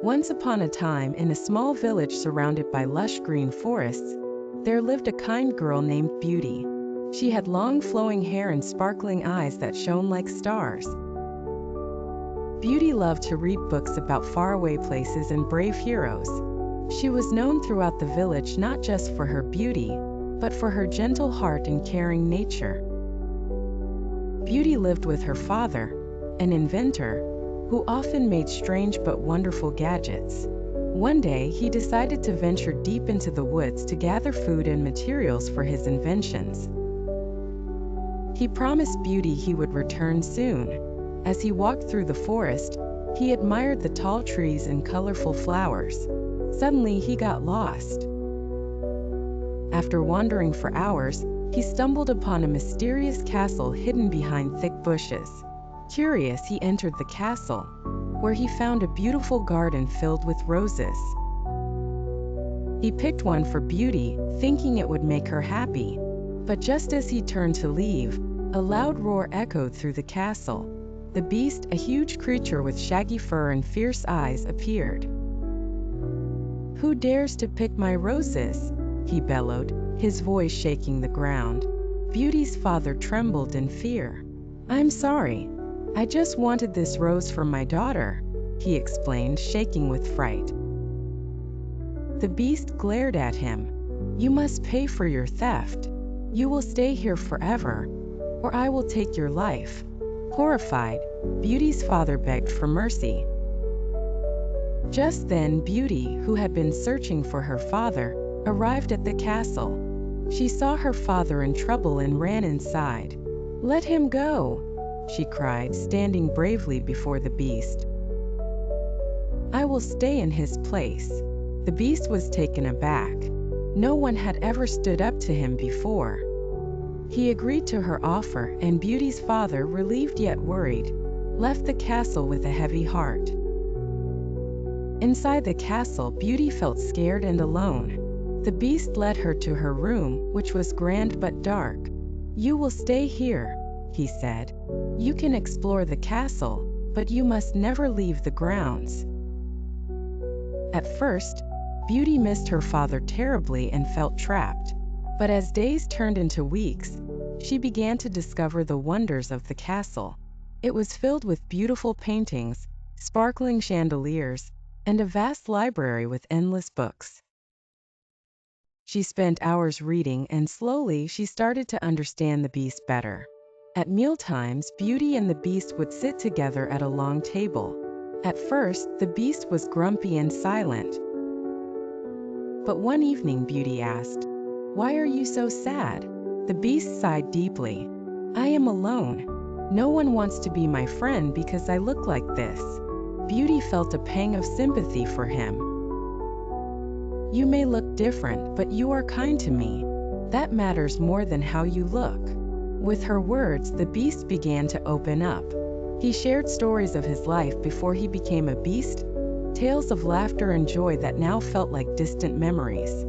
Once upon a time, in a small village surrounded by lush green forests, there lived a kind girl named Beauty. She had long flowing hair and sparkling eyes that shone like stars. Beauty loved to read books about faraway places and brave heroes. She was known throughout the village not just for her beauty, but for her gentle heart and caring nature. Beauty lived with her father, an inventor, who often made strange but wonderful gadgets. One day, he decided to venture deep into the woods to gather food and materials for his inventions. He promised Beauty he would return soon. As he walked through the forest, he admired the tall trees and colorful flowers. Suddenly, he got lost. After wandering for hours, he stumbled upon a mysterious castle hidden behind thick bushes. Curious, he entered the castle, where he found a beautiful garden filled with roses. He picked one for Beauty, thinking it would make her happy. But just as he turned to leave, a loud roar echoed through the castle. The beast, a huge creature with shaggy fur and fierce eyes, appeared. "Who dares to pick my roses?" he bellowed, his voice shaking the ground. Beauty's father trembled in fear. "I'm sorry. I just wanted this rose for my daughter," he explained, shaking with fright. The beast glared at him. "You must pay for your theft. You will stay here forever, or I will take your life." Horrified, Beauty's father begged for mercy. Just then, Beauty, who had been searching for her father, arrived at the castle. She saw her father in trouble and ran inside. "Let him go," she cried, standing bravely before the beast. "I will stay in his place." The beast was taken aback. No one had ever stood up to him before. He agreed to her offer, and Beauty's father, relieved yet worried, left the castle with a heavy heart. Inside the castle, Beauty felt scared and alone. The beast led her to her room, which was grand but dark. "You will stay here," he said. "You can explore the castle, but you must never leave the grounds." At first, Beauty missed her father terribly and felt trapped. But as days turned into weeks, she began to discover the wonders of the castle. It was filled with beautiful paintings, sparkling chandeliers, and a vast library with endless books. She spent hours reading, and slowly she started to understand the beast better. At mealtimes, Beauty and the beast would sit together at a long table. At first, the beast was grumpy and silent. But one evening, Beauty asked, "Why are you so sad?" The beast sighed deeply. "I am alone. No one wants to be my friend because I look like this." Beauty felt a pang of sympathy for him. "You may look different, but you are kind to me. That matters more than how you look." With her words, the beast began to open up. He shared stories of his life before he became a beast, tales of laughter and joy that now felt like distant memories.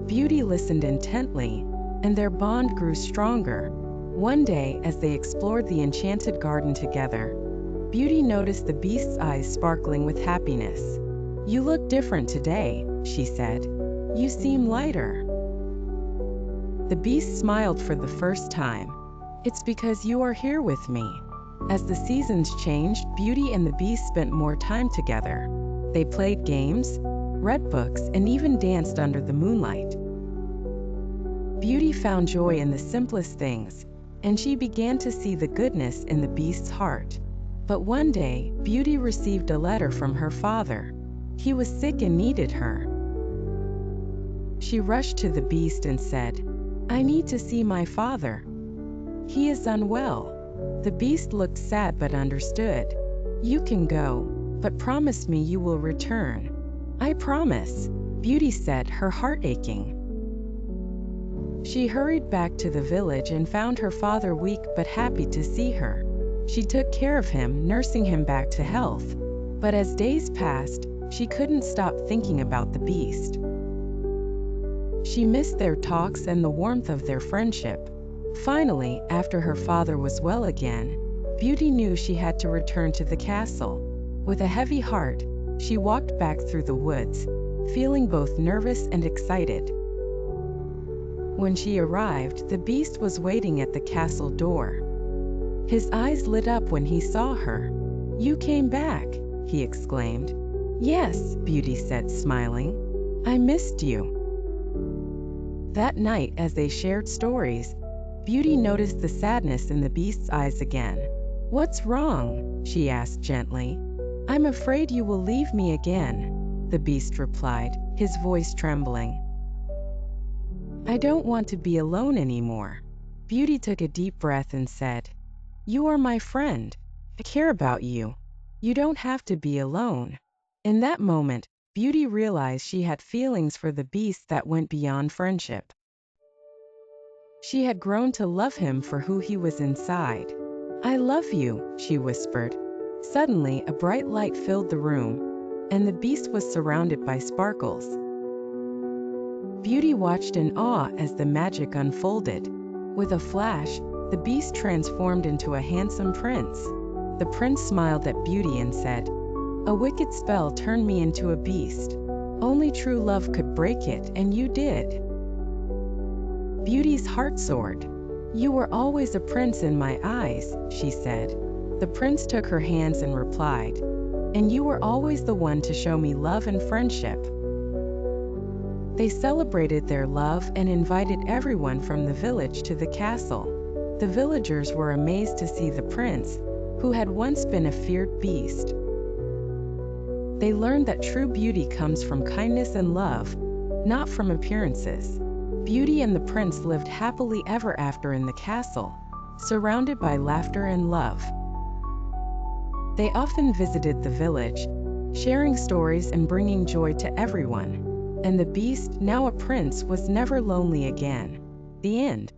Beauty listened intently, and their bond grew stronger. One day, as they explored the enchanted garden together, Beauty noticed the beast's eyes sparkling with happiness. "You look different today," she said. "You seem lighter." The beast smiled for the first time. "It's because you are here with me." As the seasons changed, Beauty and the beast spent more time together. They played games, read books, and even danced under the moonlight. Beauty found joy in the simplest things, and she began to see the goodness in the beast's heart. But one day, Beauty received a letter from her father. He was sick and needed her. She rushed to the beast and said, "I need to see my father. He is unwell." The beast looked sad but understood. "You can go, but promise me you will return." "I promise," Beauty said, her heart aching. She hurried back to the village and found her father weak but happy to see her. She took care of him, nursing him back to health. But as days passed, she couldn't stop thinking about the beast. She missed their talks and the warmth of their friendship. Finally, after her father was well again, Beauty knew she had to return to the castle. With a heavy heart, she walked back through the woods, feeling both nervous and excited. When she arrived, the Beast was waiting at the castle door. His eyes lit up when he saw her. "You came back," he exclaimed. "Yes," Beauty said, smiling. "I missed you." That night, as they shared stories, Beauty noticed the sadness in the Beast's eyes again. "What's wrong?" she asked gently. "I'm afraid you will leave me again," the Beast replied, his voice trembling. "I don't want to be alone anymore." Beauty took a deep breath and said, "You are my friend. I care about you. You don't have to be alone." In that moment, Beauty realized she had feelings for the Beast that went beyond friendship. She had grown to love him for who he was inside. "I love you," she whispered. Suddenly, a bright light filled the room, and the Beast was surrounded by sparkles. Beauty watched in awe as the magic unfolded. With a flash, the Beast transformed into a handsome prince. The prince smiled at Beauty and said, "A wicked spell turned me into a beast. Only true love could break it, and you did." Beauty's heart soared. "You were always a prince in my eyes," she said. The prince took her hands and replied, "And you were always the one to show me love and friendship." They celebrated their love and invited everyone from the village to the castle. The villagers were amazed to see the prince, who had once been a feared beast. They learned that true beauty comes from kindness and love, not from appearances. Beauty and the prince lived happily ever after in the castle, surrounded by laughter and love. They often visited the village, sharing stories and bringing joy to everyone. And the Beast, now a prince, was never lonely again. The end.